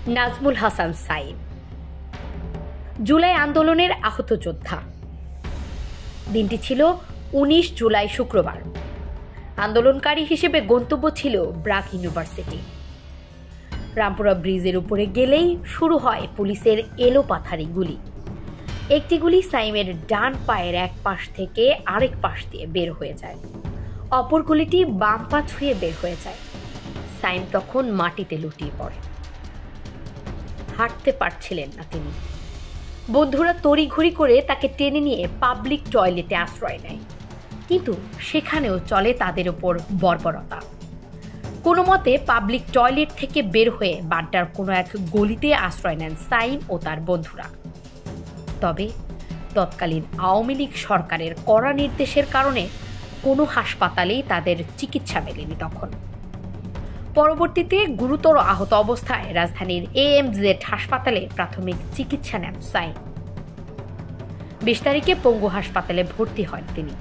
নাজমুল হাসান সাইম, জুলাই আন্দোলনের আহত যোদ্ধা। দিনটি ছিল 19 জুলাই, শুক্রবার। আন্দোলনকারী হিসেবে গন্তব্য ছিল ব্রাক ইউনিভার্সিটি। রামপুরা ব্রিজের উপরে গেলেই শুরু হয় পুলিশের এলোপাথারি গুলি। একটি গুলি সাইমের ডান পায়ের এক পাশ থেকে আরেক পাশ দিয়ে বের হয়ে যায়, অপর গুলিটি বাম পা ছুঁয়ে বের হয়ে যায়। সাইম তখন মাটিতে লুটিয়ে পড়ে, হাঁটতে পারছিলেন না তিনি। বন্ধুরা তড়িঘড়ি করে তাকে টেনে নিয়ে পাবলিক টয়লেটে আশ্রয় নেয়, কিন্তু সেখানেও চলে তাদের ওপর বর্বরতা। কোনো মতে পাবলিক টয়লেট থেকে বের হয়ে বাড্ডার কোনো এক গলিতে আশ্রয় নেন সাইম ও তার বন্ধুরা। তবে তৎকালীন আওয়ামী লীগ সরকারের কড়া নির্দেশের কারণে কোনো হাসপাতালেই তাদের চিকিৎসা মেলেনি তখন। পরবর্তীতে গুরুতর আহত অবস্থায় রাজধানীর AMZ হাসপাতালে প্রাথমিক চিকিৎসা নেন সাইম। 20 তারিখে পঙ্গু হাসপাতালে ভর্তি হন তিনি।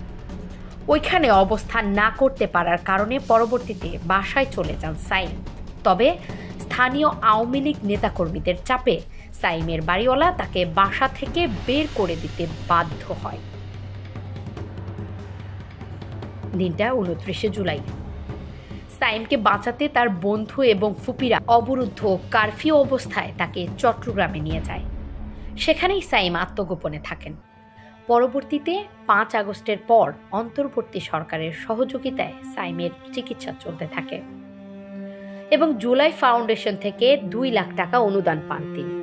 ওইখানে অবস্থান না করতে পারার কারণে পরবর্তীতে বাসায় চলে যান সাইম। তবে স্থানীয় আওয়ামী লীগ নেতাকর্মীদের চাপে সাইমের বাড়িওয়ালা তাকে বাসা থেকে বের করে দিতে বাধ্য হয়। দিনটা 29 জুলাই। সাইমকে বাঁচাতে তার বন্ধু এবং ফুপিরা অবরুদ্ধ কারফিউ অবস্থায় তাকে চট্টগ্রামে নিয়ে যায়। সেখানেই সাইম আত্মগোপনে থাকেন। পরবর্তীতে 5 আগস্টের পর অন্তর্বর্তী সরকারের সহযোগিতায় সাইমের চিকিৎসা চলতে থাকে এবং জুলাই ফাউন্ডেশন থেকে 2 লাখ টাকা অনুদান পান তিনি।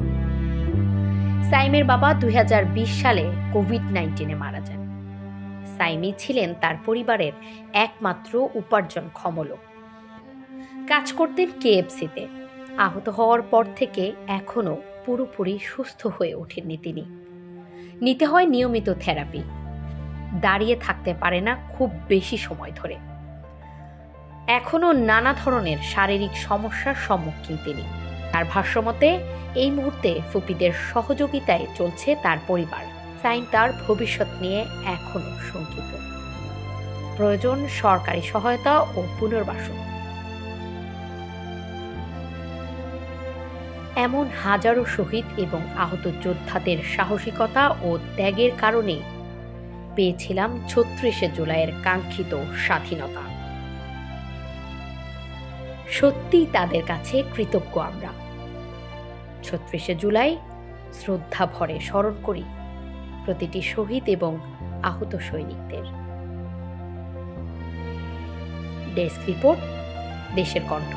সাইমের বাবা 2020 সালে কোভিড-19 মারা যান। সাইমই ছিলেন তার পরিবারের একমাত্র উপার্জনক্ষম লোক। কাজ করতেন KFC-তে। আহত হওয়ার পর থেকে এখনো পুরোপুরি সুস্থ হয়ে ওঠেননি তিনি। নিতে হয় নিয়মিত থেরাপি। দাঁড়িয়ে থাকতে পারে না খুব বেশি সময় ধরে। এখনো নানা ধরনের শারীরিক সমস্যার সম্মুখীন তিনি। তার ভাষ্যমতে এই মুহূর্তে ফুপিদের সহযোগিতায় চলছে তার পরিবার। সাইম তার ভবিষ্যৎ নিয়ে এখনো শঙ্কিত। প্রয়োজন সরকারি সহায়তা ও পুনর্বাসন। এমন হাজারো শহীদ এবং আহত যোদ্ধাদের সাহসিকতা ও ত্যাগের কারণে পেয়েছিলাম 36 জুলাইয়ের কাঙ্ক্ষিত স্বাধীনতা। সত্যিই তাদের কাছে কৃতজ্ঞ আমরা। 36 জুলাই শ্রদ্ধা ভরে স্মরণ করি প্রতিটি শহীদ এবং আহত সৈনিকদের। ডেস্ক রিপোর্ট, দেশের কণ্ঠ।